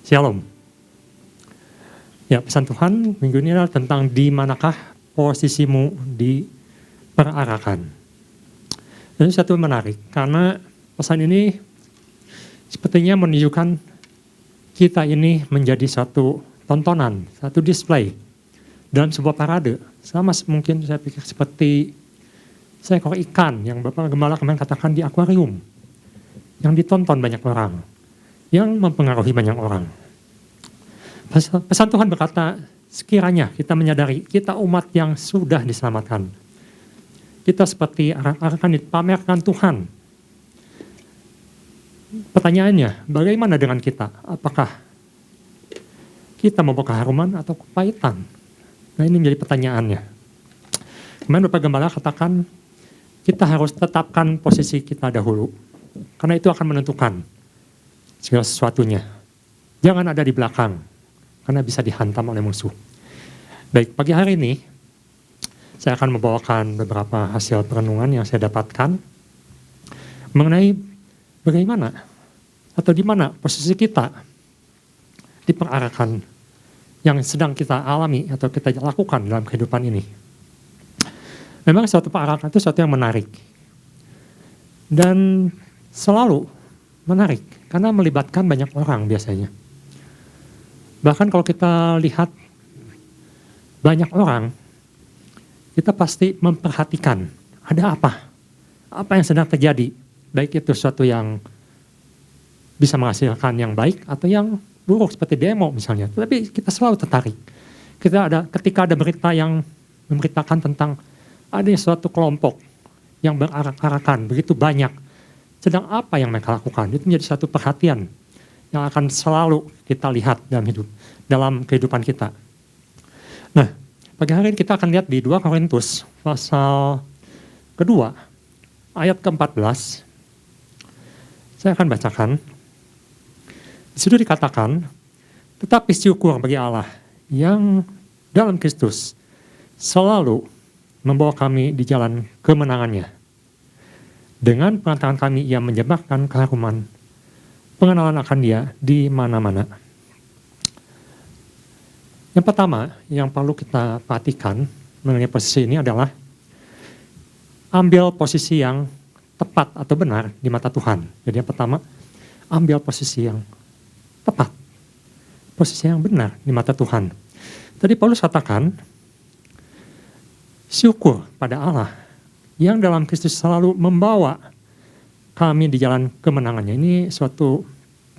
Shalom. Ya, pesan Tuhan minggu ini adalah tentang di manakah posisimu diperarakan. Ini satu menarik karena pesan ini sepertinya menunjukkan kita ini menjadi satu tontonan, satu display dalam sebuah parade. Sama mungkin saya pikir seperti seekor ikan yang Bapak Gembala kemarin katakan di akuarium, yang ditonton banyak orang, yang mempengaruhi banyak orang. Pesan Tuhan berkata, sekiranya kita menyadari kita umat yang sudah diselamatkan, kita seperti akan dipamerkan Tuhan. Pertanyaannya, bagaimana dengan kita? Apakah kita membawa keharuman atau kepahitan? Nah, ini menjadi pertanyaannya. Kemarin Bapak Gembala katakan, kita harus tetapkan posisi kita dahulu, karena itu akan menentukan segala sesuatunya. Jangan ada di belakang, karena bisa dihantam oleh musuh. Baik, pagi hari ini, saya akan membawakan beberapa hasil perenungan yang saya dapatkan mengenai bagaimana atau di mana posisi kita diperarakan yang sedang kita alami atau kita lakukan dalam kehidupan ini. Memang suatu perarakan itu suatu yang menarik dan selalu menarik karena melibatkan banyak orang biasanya. Bahkan kalau kita lihat banyak orang, kita pasti memperhatikan ada apa yang sedang terjadi, baik itu sesuatu yang bisa menghasilkan yang baik atau yang buruk seperti demo misalnya. Tapi kita selalu tertarik. Ketika ada berita yang memberitakan tentang ada suatu kelompok yang berarak-arakan begitu banyak, sedang apa yang mereka lakukan, itu menjadi satu perhatian yang akan selalu kita lihat dalam kehidupan kita. Nah, pagi hari ini kita akan lihat di 2 Korintus pasal kedua, ayat ke-14. Saya akan bacakan. Di situ dikatakan, tetapi syukur bagi Allah yang dalam Kristus selalu membawa kami di jalan kemenangannya. Dengan pengantaran kami ia menyebarkan keharuman pengenalan akan dia di mana-mana. Yang pertama yang perlu kita perhatikan mengenai posisi ini adalah ambil posisi yang tepat atau benar di mata Tuhan. Jadi yang pertama, ambil posisi yang tepat, posisi yang benar di mata Tuhan. Tadi Paulus katakan, syukur pada Allah yang dalam Kristus selalu membawa kami di jalan kemenangannya. Ini suatu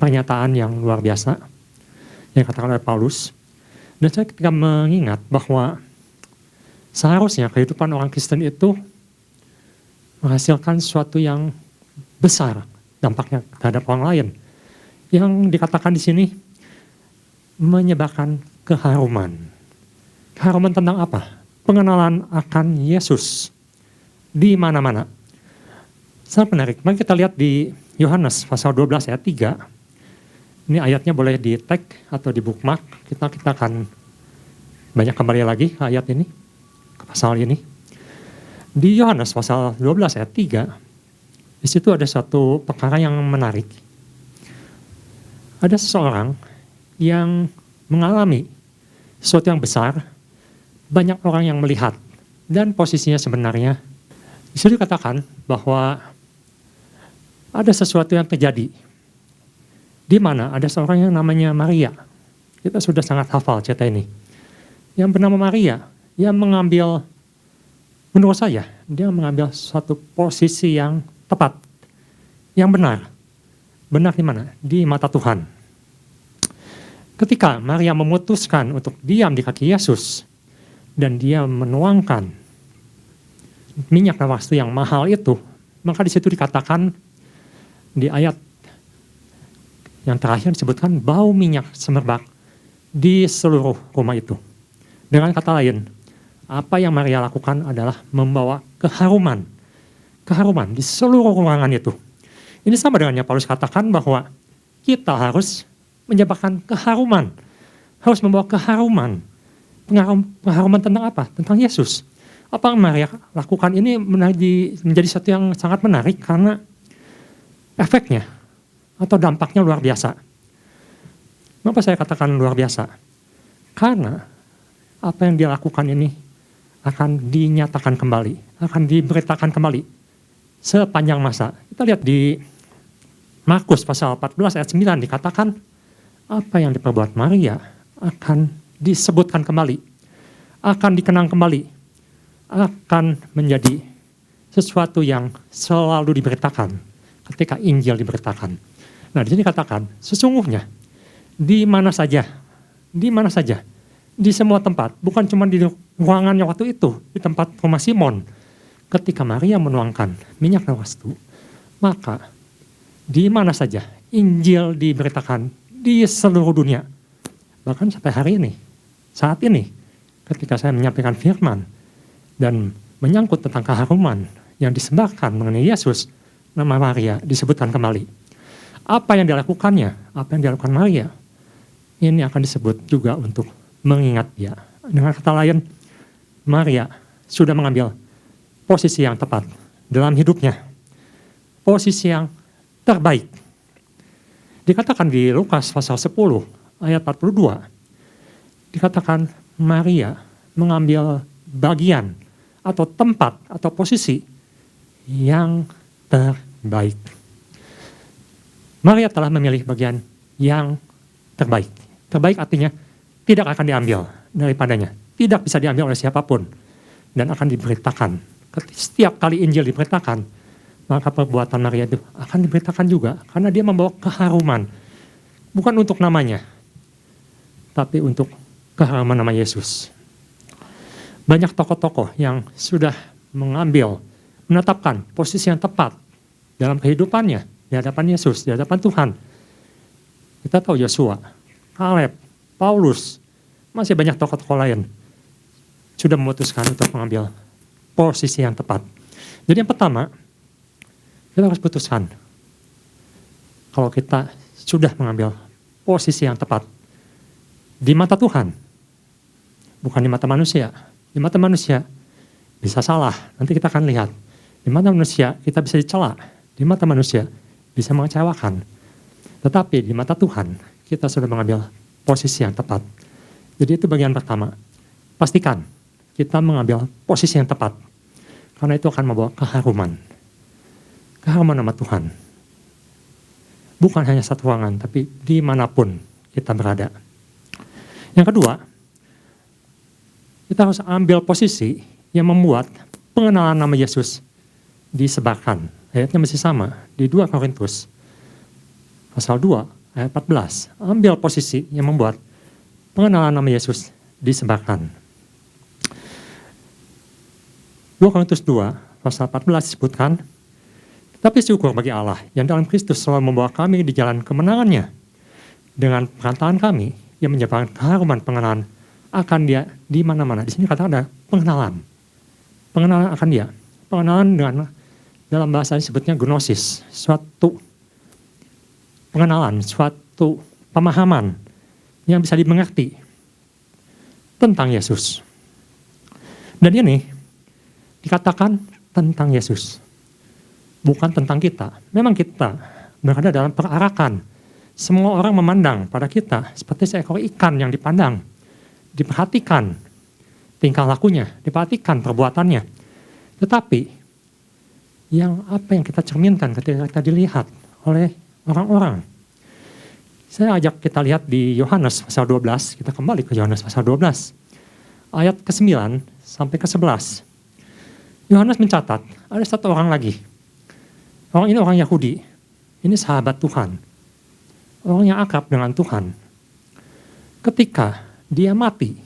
pernyataan yang luar biasa yang dikatakan oleh Paulus. Dan saya ketika mengingat bahwa seharusnya kehidupan orang Kristen itu menghasilkan sesuatu yang besar dampaknya terhadap orang lain. Yang dikatakan di sini menyebarkan keharuman. Keharuman tentang apa? Pengenalan akan Yesus di mana-mana. Sangat menarik. Mari kita lihat di Yohanes pasal 12 ayat 3. Ini ayatnya boleh di tag atau di bookmark. Kita akan banyak kembali lagi ke ayat ini, ke pasal ini. Di Yohanes pasal 12 ayat 3, di situ ada suatu perkara yang menarik. Ada seseorang yang mengalami sesuatu yang besar, banyak orang yang melihat, dan posisinya sebenarnya, di situ dikatakan bahwa ada sesuatu yang terjadi, di mana ada seorang yang namanya Maria. Kita sudah sangat hafal cerita ini. Yang bernama Maria, yang mengambil, menurut saya, dia mengambil suatu posisi yang tepat, yang benar. Benar di mana? Di mata Tuhan. Ketika Maria memutuskan untuk diam di kaki Yesus, dan dia menuangkan minyak nawastu yang mahal itu, maka di situ dikatakan di ayat yang terakhir disebutkan bau minyak semerbak di seluruh rumah itu. Dengan kata lain, apa yang Maria lakukan adalah membawa keharuman di seluruh ruangan itu. Ini sama dengan yang Paulus katakan bahwa kita harus menyebarkan keharuman, harus membawa keharuman. Keharuman tentang apa? Tentang Yesus. Apa yang Maria lakukan ini menjadi sesuatu yang sangat menarik karena efeknya atau dampaknya luar biasa. Kenapa saya katakan luar biasa? Karena apa yang dia lakukan ini akan dinyatakan kembali, akan diberitakan kembali sepanjang masa. Kita lihat di Markus pasal 14 ayat 9 dikatakan apa yang diperbuat Maria akan disebutkan kembali, akan dikenang kembali, akan menjadi sesuatu yang selalu diberitakan ketika Injil diberitakan. Nah, di sini katakan sesungguhnya di mana saja, di semua tempat, bukan cuma di ruangannya waktu itu, di tempat rumah Simon, ketika Maria menuangkan minyak narwastu, maka di mana saja Injil diberitakan di seluruh dunia. Bahkan sampai hari ini, saat ini, ketika saya menyampaikan firman dan menyangkut tentang keharuman yang disebarkan mengenai Yesus, nama Maria disebutkan kembali. Apa yang dilakukannya, apa yang dilakukan Maria, ini akan disebut juga untuk mengingat dia. Dengan kata lain, Maria sudah mengambil posisi yang tepat dalam hidupnya. Posisi yang terbaik. Dikatakan di Lukas pasal 10 ayat 42, dikatakan Maria mengambil bagian atau tempat atau posisi yang terbaik. Maria telah memilih bagian yang terbaik. Terbaik artinya tidak akan diambil daripadanya. Tidak bisa diambil oleh siapapun. Dan akan diberitakan. Setiap kali Injil diberitakan, maka perbuatan Maria itu akan diberitakan juga. Karena dia membawa keharuman. Bukan untuk namanya, tapi untuk keharuman nama Yesus. Banyak tokoh-tokoh yang sudah menetapkan posisi yang tepat dalam kehidupannya, di hadapan Yesus, di hadapan Tuhan. Kita tahu Yosua, Kaleb, Paulus, masih banyak tokoh-tokoh lain sudah memutuskan untuk mengambil posisi yang tepat. Jadi yang pertama, kita harus putuskan kalau kita sudah mengambil posisi yang tepat di mata Tuhan, bukan di mata manusia. Di mata manusia bisa salah, nanti kita akan lihat. Di mata manusia kita bisa dicela, di mata manusia bisa mengecewakan. Tetapi di mata Tuhan kita sudah mengambil posisi yang tepat. Jadi itu bagian pertama. Pastikan kita mengambil posisi yang tepat. Karena itu akan membawa keharuman. Keharuman nama Tuhan. Bukan hanya satu ruangan, tapi dimanapun kita berada. Yang kedua, kita harus ambil posisi yang membuat pengenalan nama Yesus disebarkan. Ayatnya masih sama, di 2 Korintus pasal 2 ayat 14. Ambil posisi yang membuat pengenalan nama Yesus disebarkan. 2 Korintus 2 pasal 14 disebutkan, tapi syukur bagi Allah yang dalam Kristus selalu membawa kami di jalan kemenangannya. Dengan perantaraan kami, yang menyebarkan keharuman pengenalan akan dia di mana-mana. Di sini kata ada pengenalan. Pengenalan akan dia. Pengenalan dengan dalam bahasa disebutnya gnosis. Suatu pengenalan, suatu pemahaman yang bisa dimengerti tentang Yesus. Dan ini dikatakan tentang Yesus. Bukan tentang kita. Memang kita berada dalam perarakan. Semua orang memandang pada kita seperti seekor ikan yang dipandang. Diperhatikan tingkah lakunya, diperhatikan perbuatannya. Tetapi apa yang kita cerminkan ketika kita dilihat oleh orang-orang. Saya ajak kita lihat di Yohanes pasal 12, kita kembali ke Yohanes pasal 12. Ayat ke-9 sampai ke-11. Yohanes mencatat, ada satu orang lagi. Orang ini orang Yahudi, ini sahabat Tuhan. Orang yang akrab dengan Tuhan. Ketika dia mati,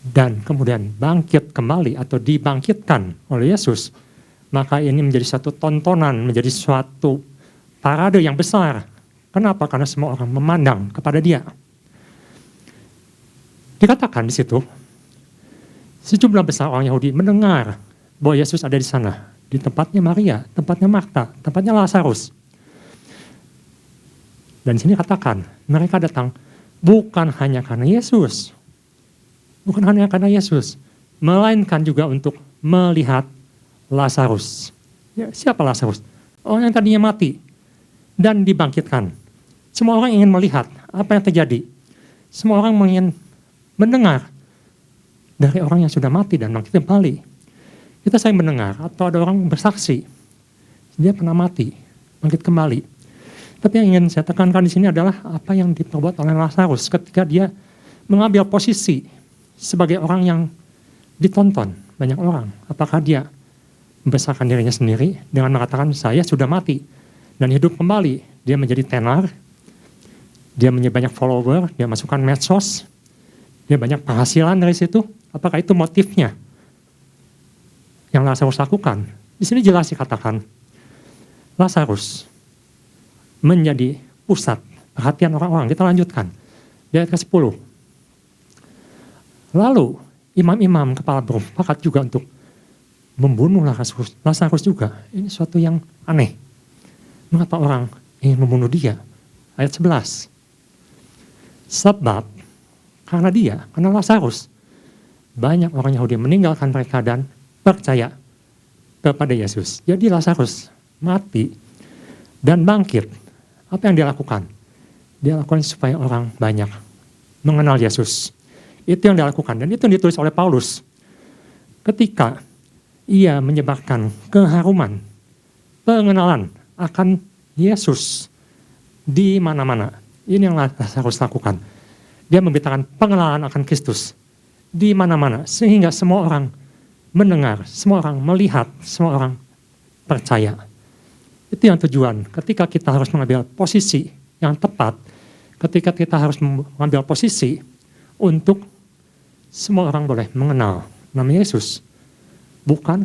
dan kemudian bangkit kembali atau dibangkitkan oleh Yesus, maka ini menjadi satu tontonan, menjadi suatu parade yang besar. Kenapa? Karena semua orang memandang kepada dia. Dikatakan di situ, sejumlah besar orang Yahudi mendengar bahwa Yesus ada di sana, di tempatnya Maria, tempatnya Marta, tempatnya Lazarus. Dan di sini katakan, mereka datang bukan hanya karena Yesus, bukan hanya karena Yesus, melainkan juga untuk melihat Lazarus. Ya, siapa Lazarus? Orang yang tadinya mati dan dibangkitkan. Semua orang ingin melihat apa yang terjadi. Semua orang ingin mendengar dari orang yang sudah mati dan bangkit kembali. Kita sering mendengar atau ada orang bersaksi, dia pernah mati, bangkit kembali. Tapi yang ingin saya tekankan di sini adalah apa yang diperbuat oleh Lazarus ketika dia mengambil posisi sebagai orang yang ditonton banyak orang. Apakah dia membesarkan dirinya sendiri dengan mengatakan saya sudah mati dan hidup kembali. Dia menjadi tenar, dia menjadi banyak follower, dia masukkan medsos, dia banyak penghasilan dari situ. Apakah itu motifnya yang Lazarus lakukan? Di sini jelas dikatakan Lazarus menjadi pusat perhatian orang-orang. Kita lanjutkan di ayat ke-10. Lalu imam-imam kepala bersepakat juga untuk membunuh Lazarus juga. Ini suatu yang aneh. Mengapa orang ingin membunuh dia? Ayat 11. Sebab karena Lazarus, banyak orang Yahudi meninggalkan mereka dan percaya kepada Yesus. Jadi Lazarus mati dan bangkit. Apa yang dia lakukan? Dia lakukan supaya orang banyak mengenal Yesus. Itu yang dia lakukan dan itu yang ditulis oleh Paulus. Ketika ia menyebarkan keharuman, pengenalan akan Yesus di mana-mana. Ini yang Lazarus lakukan. Dia memberitakan pengenalan akan Kristus di mana-mana sehingga semua orang mendengar, semua orang melihat, semua orang percaya. Itu yang tujuan. Ketika kita harus mengambil posisi yang tepat, ketika kita harus mengambil posisi untuk semua orang boleh mengenal nama Yesus. Bukan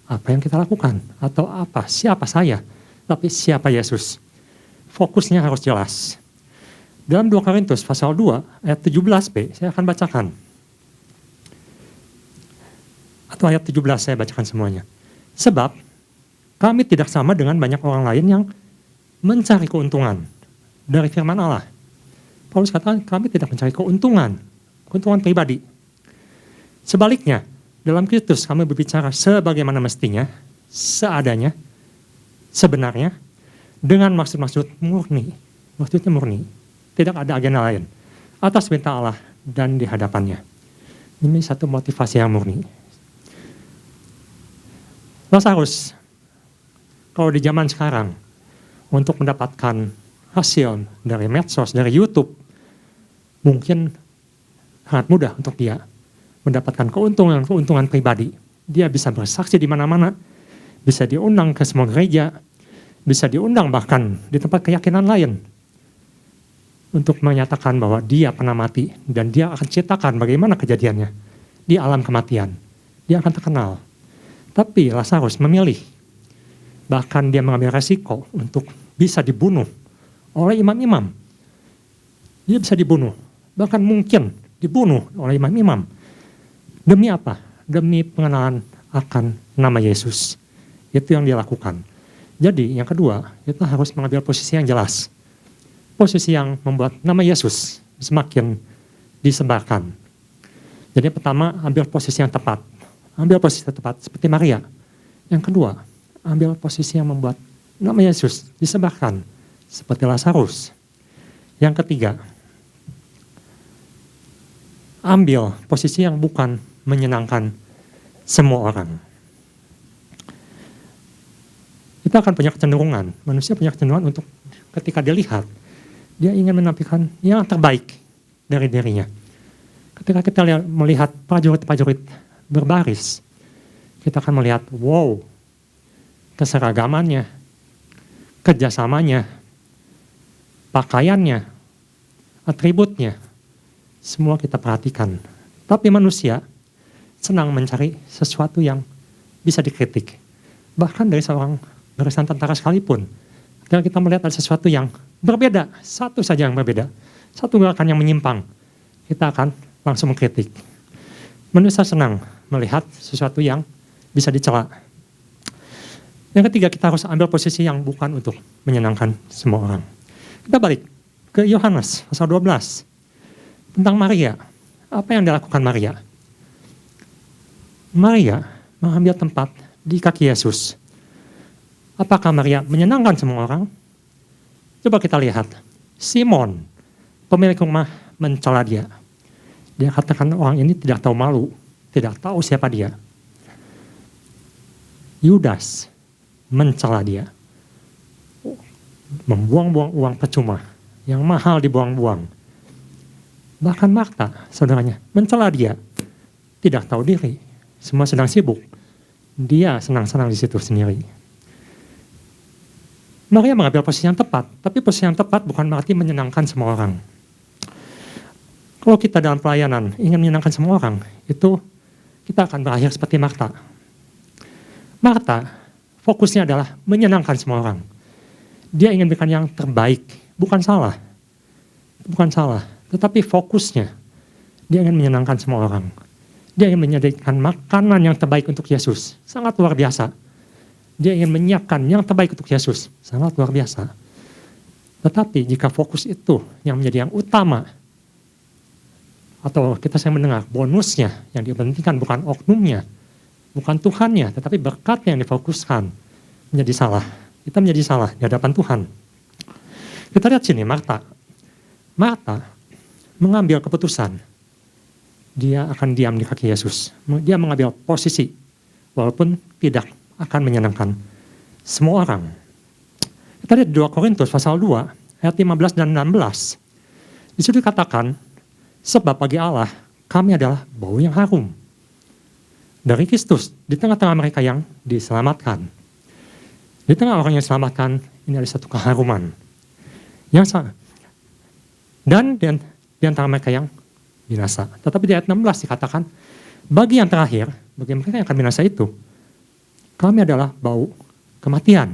apa yang kita lakukan atau siapa saya, tapi siapa Yesus. Fokusnya harus jelas. Dalam 2 Korintus pasal 2 ayat 17b, saya akan bacakan. Atau ayat 17 saya bacakan semuanya. Sebab kami tidak sama dengan banyak orang lain yang mencari keuntungan dari firman Allah. Paulus katakan kami tidak mencari keuntungan pribadi. Sebaliknya, dalam Kristus kami berbicara sebagaimana mestinya, seadanya, sebenarnya, dengan maksud-maksud murni. Maksudnya murni. Tidak ada agenda lain. Atas perintah Allah dan di hadapannya. Ini satu motivasi yang murni. Lazarus, kalau di zaman sekarang, untuk mendapatkan hasil dari medsos, dari YouTube, mungkin sangat mudah untuk dia mendapatkan keuntungan pribadi. Dia bisa bersaksi di mana-mana, bisa diundang ke semua gereja, bisa diundang bahkan di tempat keyakinan lain untuk menyatakan bahwa dia pernah mati dan dia akan ceritakan bagaimana kejadiannya di alam kematian. Dia akan terkenal. Tapi Lazarus memilih, bahkan dia mengambil resiko untuk bisa dibunuh oleh imam-imam. Dia bisa dibunuh, bahkan mungkin dibunuh oleh imam-imam. Demi apa? Demi pengenalan akan nama Yesus. Itu yang dia lakukan. Jadi yang kedua, kita harus mengambil posisi yang jelas. Posisi yang membuat nama Yesus semakin disebarkan. Jadi yang pertama, ambil posisi yang tepat. Ambil posisi yang tepat seperti Maria. Yang kedua, ambil posisi yang membuat nama Yesus disebarkan seperti Lazarus. Yang ketiga, ambil posisi yang bukan menyenangkan semua orang. Kita akan punya kecenderungan, manusia punya kecenderungan untuk ketika dilihat, dia ingin menampilkan yang terbaik dari dirinya. Ketika kita melihat prajurit-prajurit berbaris, kita akan melihat, wow, keseragamannya, kerjasamanya, pakaiannya, atributnya, semua kita perhatikan. Tapi manusia senang mencari sesuatu yang bisa dikritik. Bahkan dari seorang barisan tentara sekalipun. Ketika kita melihat ada sesuatu yang berbeda, satu saja yang berbeda, satu gerakan yang menyimpang, kita akan langsung mengkritik. Manusia senang melihat sesuatu yang bisa dicela. Yang ketiga, kita harus ambil posisi yang bukan untuk menyenangkan semua orang. Kita balik ke Yohanes pasal 12. Tentang Maria. Apa yang dilakukan Maria? Maria mengambil tempat di kaki Yesus. Apakah Maria menyenangkan semua orang? Coba kita lihat. Simon, pemilik rumah, mencela dia. Dia katakan orang ini tidak tahu malu, tidak tahu siapa dia. Yudas mencela dia. Membuang-buang uang percuma, yang mahal dibuang-buang. Bahkan Marta, saudaranya, mencela dia. Tidak tahu diri, semua sedang sibuk. Dia senang-senang di situ sendiri. Maria mengambil posisi yang tepat, tapi posisi yang tepat bukan berarti menyenangkan semua orang. Kalau kita dalam pelayanan ingin menyenangkan semua orang, itu kita akan berakhir seperti Marta. Marta, fokusnya adalah menyenangkan semua orang. Dia ingin berikan yang terbaik, bukan salah. Bukan salah, tetapi fokusnya, dia ingin menyenangkan semua orang. Dia ingin menyediakan makanan yang terbaik untuk Yesus, sangat luar biasa. Dia ingin menyiapkan yang terbaik untuk Yesus, sangat luar biasa. Tetapi jika fokus itu yang menjadi yang utama, atau kita sering mendengar bonusnya yang dipentingkan bukan oknumnya, bukan Tuhannya, tetapi berkatnya yang difokuskan, menjadi salah. Kita menjadi salah di hadapan Tuhan. Kita lihat sini, Marta. Marta mengambil keputusan. Dia akan diam di kaki Yesus. Dia mengambil posisi, walaupun tidak akan menyenangkan semua orang. Kita lihat 2 Korintus pasal 2, ayat 15 dan 16. Di situ dikatakan, sebab bagi Allah, kami adalah bau yang harum dari Kristus di tengah-tengah mereka yang diselamatkan. Di tengah orang yang diselamatkan, ini ada satu keharuman yang sama. Dan di antara mereka yang binasa. Tetapi di ayat 16 dikatakan, bagi yang terakhir, bagi mereka yang akan binasa itu, kami adalah bau kematian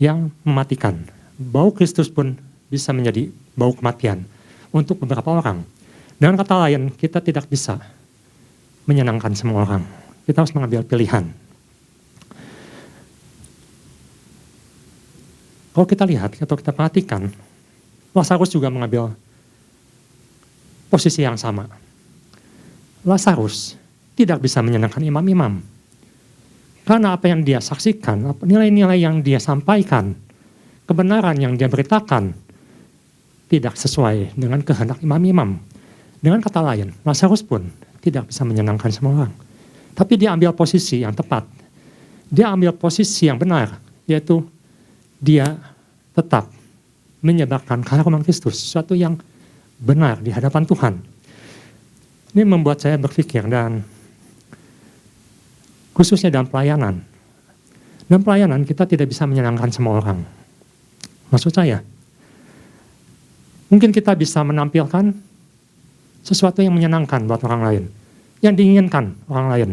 yang mematikan. Bau Kristus pun bisa menjadi bau kematian untuk beberapa orang. Dengan kata lain, kita tidak bisa menyenangkan semua orang. Kita harus mengambil pilihan. Kalau kita lihat atau kita perhatikan, Lazarus juga mengambil posisi yang sama. Lazarus tidak bisa menyenangkan imam-imam. Karena apa yang dia saksikan, nilai-nilai yang dia sampaikan, kebenaran yang dia beritakan, tidak sesuai dengan kehendak imam-imam. Dengan kata lain, Lazarus pun tidak bisa menyenangkan semua orang. Tapi dia ambil posisi yang tepat. Dia ambil posisi yang benar, yaitu dia tetap menyebarkan keharuman Kristus, sesuatu yang benar di hadapan Tuhan. Ini membuat saya berpikir, dan khususnya dalam pelayanan. Dalam pelayanan kita tidak bisa menyenangkan semua orang. Maksud saya, mungkin kita bisa menampilkan sesuatu yang menyenangkan buat orang lain, yang diinginkan orang lain.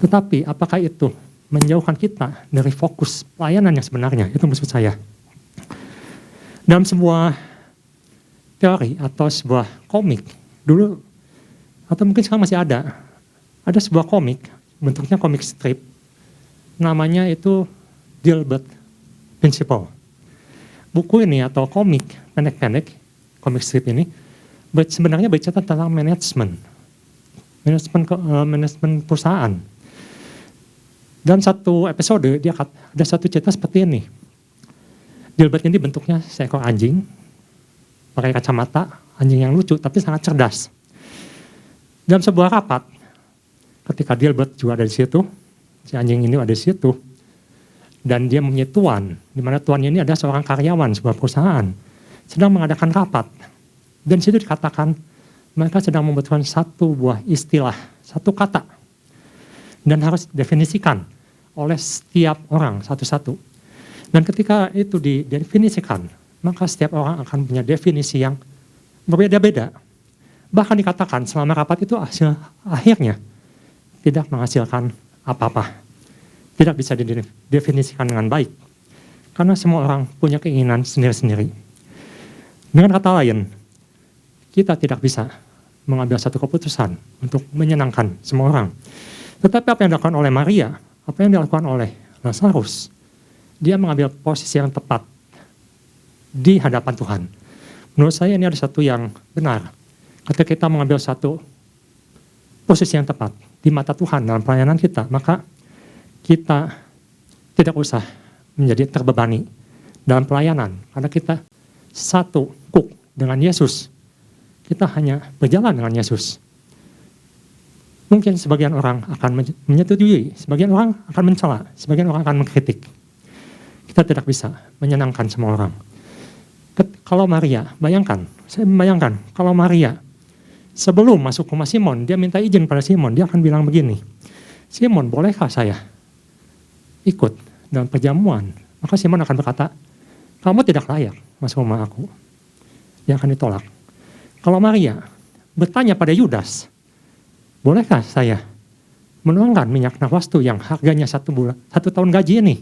Tetapi apakah itu menjauhkan kita dari fokus pelayanan yang sebenarnya? Itu maksud saya. Dalam sebuah teori atau sebuah komik, dulu, atau mungkin sekarang masih ada sebuah komik, bentuknya komik strip, namanya itu Dilbert Principle. Buku ini atau komik pendek-pendek, komik strip ini, sebenarnya bercerita tentang manajemen perusahaan. Dalam satu episode, dia ada satu cerita seperti ini. Dilbert ini bentuknya seekor anjing, pakai kacamata, anjing yang lucu tapi sangat cerdas. Dalam sebuah rapat, ketika Dilbert juga ada di situ, si anjing ini ada di situ, dan dia mempunyai tuan, di mana tuannya ini ada seorang karyawan sebuah perusahaan, sedang mengadakan rapat. Dan di situ dikatakan, mereka sedang membutuhkan satu buah istilah, satu kata, dan harus didefinisikan oleh setiap orang satu-satu. Dan ketika itu didefinisikan, maka setiap orang akan punya definisi yang berbeda-beda. Bahkan dikatakan selama rapat itu akhirnya tidak menghasilkan apa-apa. Tidak bisa didefinisikan dengan baik. Karena semua orang punya keinginan sendiri-sendiri. Dengan kata lain, kita tidak bisa mengambil satu keputusan untuk menyenangkan semua orang. Tetapi apa yang dilakukan oleh Maria, apa yang dilakukan oleh Lazarus, dia mengambil posisi yang tepat di hadapan Tuhan. Menurut saya ini ada satu yang benar. Ketika kita mengambil satu posisi yang tepat di mata Tuhan dalam pelayanan kita, maka kita tidak usah menjadi terbebani dalam pelayanan. Karena kita satu kuk dengan Yesus. Kita hanya berjalan dengan Yesus. Mungkin sebagian orang akan menyetujui, sebagian orang akan mencela, sebagian orang akan mengkritik. Kita tidak bisa menyenangkan semua orang. Kalau Maria, saya membayangkan, kalau Maria sebelum masuk ke rumah Simon, dia minta izin pada Simon, dia akan bilang begini, Simon, bolehkah saya ikut dalam perjamuan? Maka Simon akan berkata, kamu tidak layak masuk rumah aku. Dia akan ditolak. Kalau Maria bertanya pada Yudas, bolehkah saya menuangkan minyak nawastu yang harganya 1 tahun gaji ini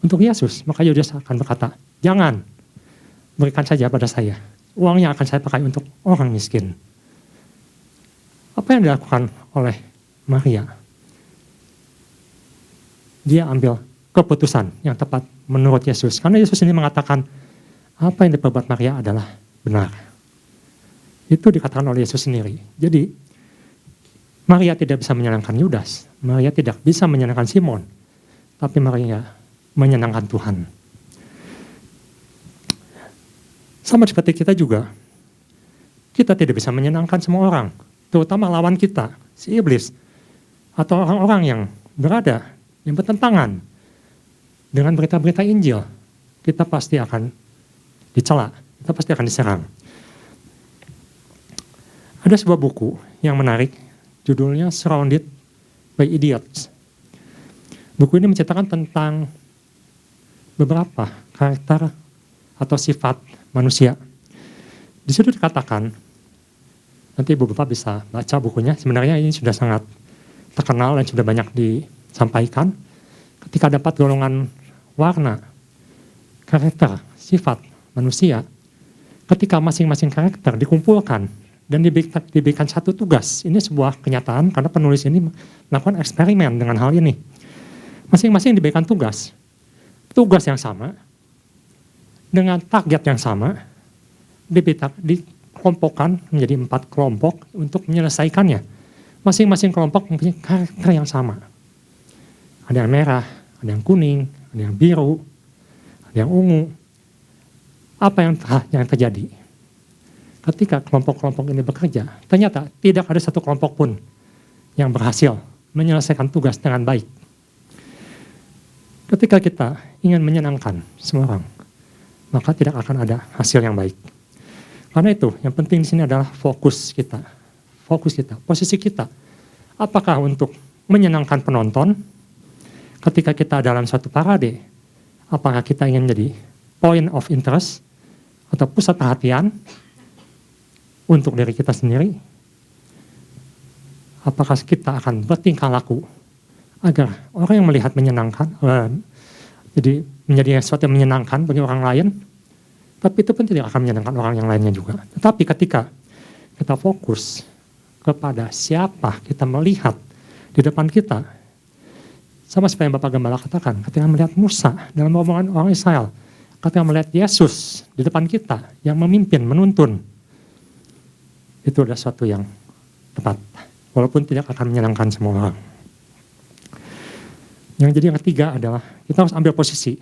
untuk Yesus? Maka Yudas akan berkata, jangan, berikan saja pada saya. Uangnya akan saya pakai untuk orang miskin. Apa yang dilakukan oleh Maria? Dia ambil keputusan yang tepat menurut Yesus. Karena Yesus ini mengatakan, apa yang diperbuat Maria adalah benar. Itu dikatakan oleh Yesus sendiri. Jadi, Maria tidak bisa menyenangkan Yudas. Maria tidak bisa menyenangkan Simon. Tapi Maria menyenangkan Tuhan. Sama seperti kita juga. Kita tidak bisa menyenangkan semua orang. Terutama lawan kita, si iblis. Atau orang-orang yang berada, yang bertentangan dengan berita-berita Injil. Kita pasti akan dicela. Kita pasti akan diserang. Ada sebuah buku yang menarik. Judulnya Surrounded by Idiots. Buku ini menceritakan tentang beberapa karakter atau sifat manusia. Di situ dikatakan, nanti Ibu Bapak bisa baca bukunya, sebenarnya ini sudah sangat terkenal dan sudah banyak disampaikan. Ketika dapat golongan warna, karakter, sifat manusia, ketika masing-masing karakter dikumpulkan, dan diberikan satu tugas. Ini sebuah kenyataan karena penulis ini melakukan eksperimen dengan hal ini. Masing-masing diberikan tugas. Tugas yang sama, dengan target yang sama, dikelompokkan menjadi 4 kelompok untuk menyelesaikannya. Masing-masing kelompok mempunyai karakter yang sama. Ada yang merah, ada yang kuning, ada yang biru, ada yang ungu. Apa yang terjadi? Ketika kelompok-kelompok ini bekerja, ternyata tidak ada satu kelompok pun yang berhasil menyelesaikan tugas dengan baik. Ketika kita ingin menyenangkan semua orang, maka tidak akan ada hasil yang baik. Karena itu, yang penting di sini adalah fokus kita, posisi kita. Apakah untuk menyenangkan penonton? Ketika kita dalam suatu parade, apakah kita ingin menjadi point of interest atau pusat perhatian untuk diri kita sendiri? Apakah kita akan bertingkah laku agar orang yang melihat menyenangkan, jadi menjadi sesuatu yang menyenangkan bagi orang lain, tapi itu pun tidak akan menyenangkan orang yang lainnya juga. Tetapi ketika kita fokus kepada siapa kita melihat di depan kita, sama seperti yang Bapak Gembala katakan, ketika melihat Musa dalam rombongan orang Israel, ketika melihat Yesus di depan kita yang memimpin, menuntun, itu adalah sesuatu yang tepat, walaupun tidak akan menyenangkan semua orang. Yang jadi yang ketiga adalah kita harus ambil posisi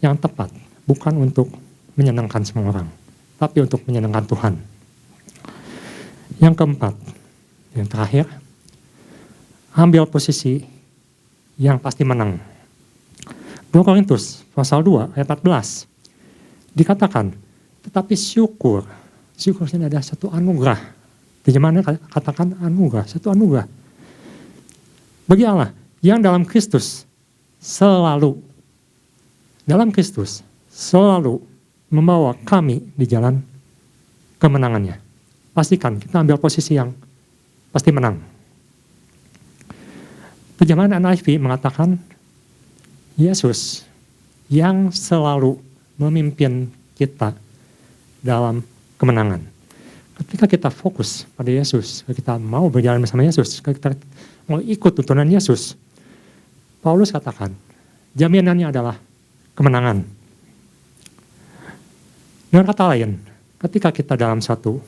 yang tepat, bukan untuk menyenangkan semua orang, tapi untuk menyenangkan Tuhan. Yang keempat, yang terakhir, ambil posisi yang pasti menang. 2 Korintus pasal 2 ayat 14 dikatakan, tetapi syukur ini adalah satu anugerah. Terjemahannya katakan anugerah, satu anugerah. Bagi Allah yang dalam Kristus selalu membawa kami di jalan kemenangannya. Pastikan kita ambil posisi yang pasti menang. Terjemahan NIV mengatakan Yesus yang selalu memimpin kita dalam kemenangan. Ketika kita fokus pada Yesus, ketika kita mau berjalan bersama Yesus, ketika kita mau ikut tuntunan Yesus, Paulus katakan, jaminannya adalah kemenangan. Dengan kata lain, ketika kita dalam satu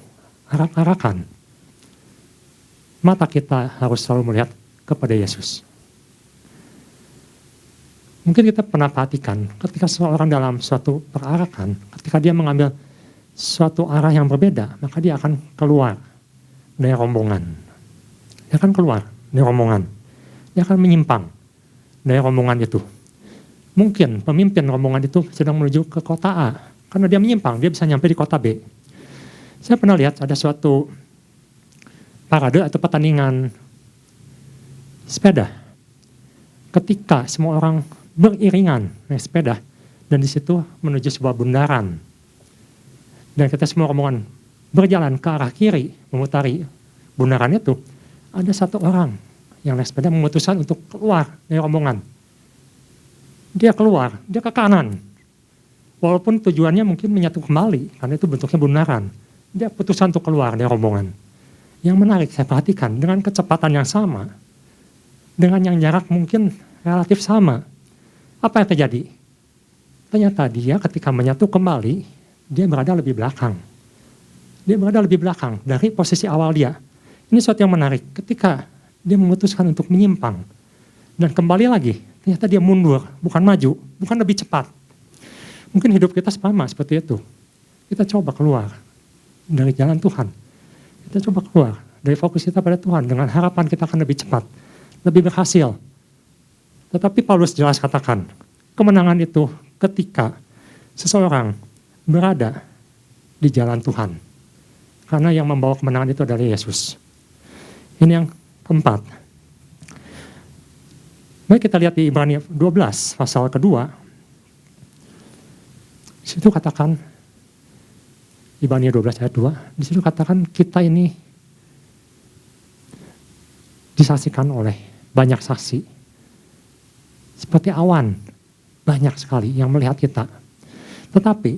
arak-arakan, mata kita harus selalu melihat kepada Yesus. Mungkin kita pernah perhatikan ketika seseorang dalam suatu perarakan, ketika dia mengambil suatu arah yang berbeda, maka dia akan keluar dari rombongan. Dia akan keluar dari rombongan. Dia akan menyimpang dari rombongan itu. Mungkin pemimpin rombongan itu sedang menuju ke kota A. Karena dia menyimpang, dia bisa nyampe di kota B. Saya pernah lihat ada suatu parade atau pertandingan sepeda. Ketika semua orang beriringan naik sepeda, dan di situ menuju sebuah bundaran. Dan kita semua rombongan berjalan ke arah kiri, memutari bundaran itu, ada satu orang yang naik sepeda memutuskan untuk keluar dari rombongan. Dia keluar, dia ke kanan. Walaupun tujuannya mungkin menyatu kembali, karena itu bentuknya bundaran. Dia putuskan untuk keluar dari rombongan. Yang menarik saya perhatikan, dengan kecepatan yang sama, dengan yang jarak mungkin relatif sama, apa yang terjadi? Ternyata dia ketika menyatu kembali, dia berada lebih belakang. Dia berada lebih belakang dari posisi awal dia. Ini suatu yang menarik, ketika dia memutuskan untuk menyimpang, dan kembali lagi, ternyata dia mundur, bukan maju, bukan lebih cepat. Mungkin hidup kita sama seperti itu. Kita coba keluar dari jalan Tuhan. Kita coba keluar dari fokus kita pada Tuhan, dengan harapan kita akan lebih cepat, lebih berhasil. Tetapi Paulus jelas katakan, kemenangan itu ketika seseorang berada di jalan Tuhan. Karena yang membawa kemenangan itu adalah Yesus. Ini yang keempat. Mari kita lihat di Ibrani 12 pasal kedua. Di situ katakan, Ibrani 12 ayat 2, di situ katakan kita ini disaksikan oleh banyak saksi. Seperti awan, banyak sekali yang melihat kita. Tetapi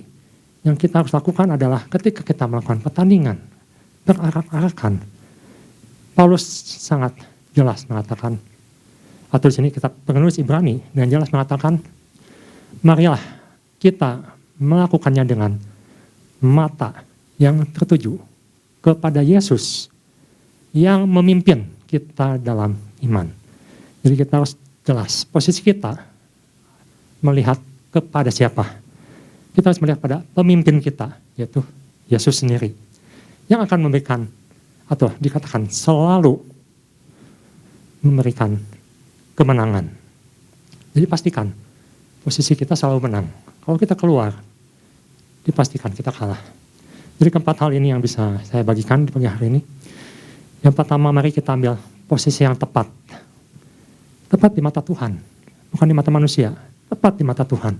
yang kita harus lakukan adalah ketika kita melakukan pertandingan, berarak-arakan, Paulus sangat jelas mengatakan, atau di sini kita penulis Ibrani dengan jelas mengatakan, marilah kita melakukannya dengan mata yang tertuju kepada Yesus yang memimpin kita dalam iman. Jadi kita harus jelas posisi kita melihat kepada siapa. Kita harus melihat pada pemimpin kita, yaitu Yesus sendiri, yang akan memberikan, atau dikatakan selalu memberikan kemenangan. Jadi pastikan posisi kita selalu menang. Kalau kita keluar, dipastikan kita kalah. Jadi keempat hal ini yang bisa saya bagikan di pagi hari ini. Yang pertama, mari kita ambil posisi yang tepat. Tepat di mata Tuhan, bukan di mata manusia, tepat di mata Tuhan.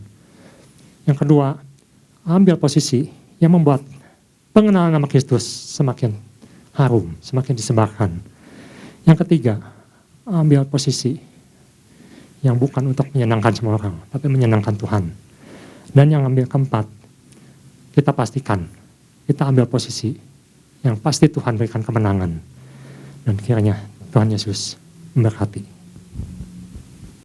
Yang kedua, ambil posisi yang membuat pengenalan nama Kristus semakin harum, semakin disebarkan. Yang ketiga, ambil posisi yang bukan untuk menyenangkan semua orang, tapi menyenangkan Tuhan. Dan yang ambil keempat, kita pastikan, kita ambil posisi yang pasti Tuhan berikan kemenangan. Dan kiranya Tuhan Yesus memberkati.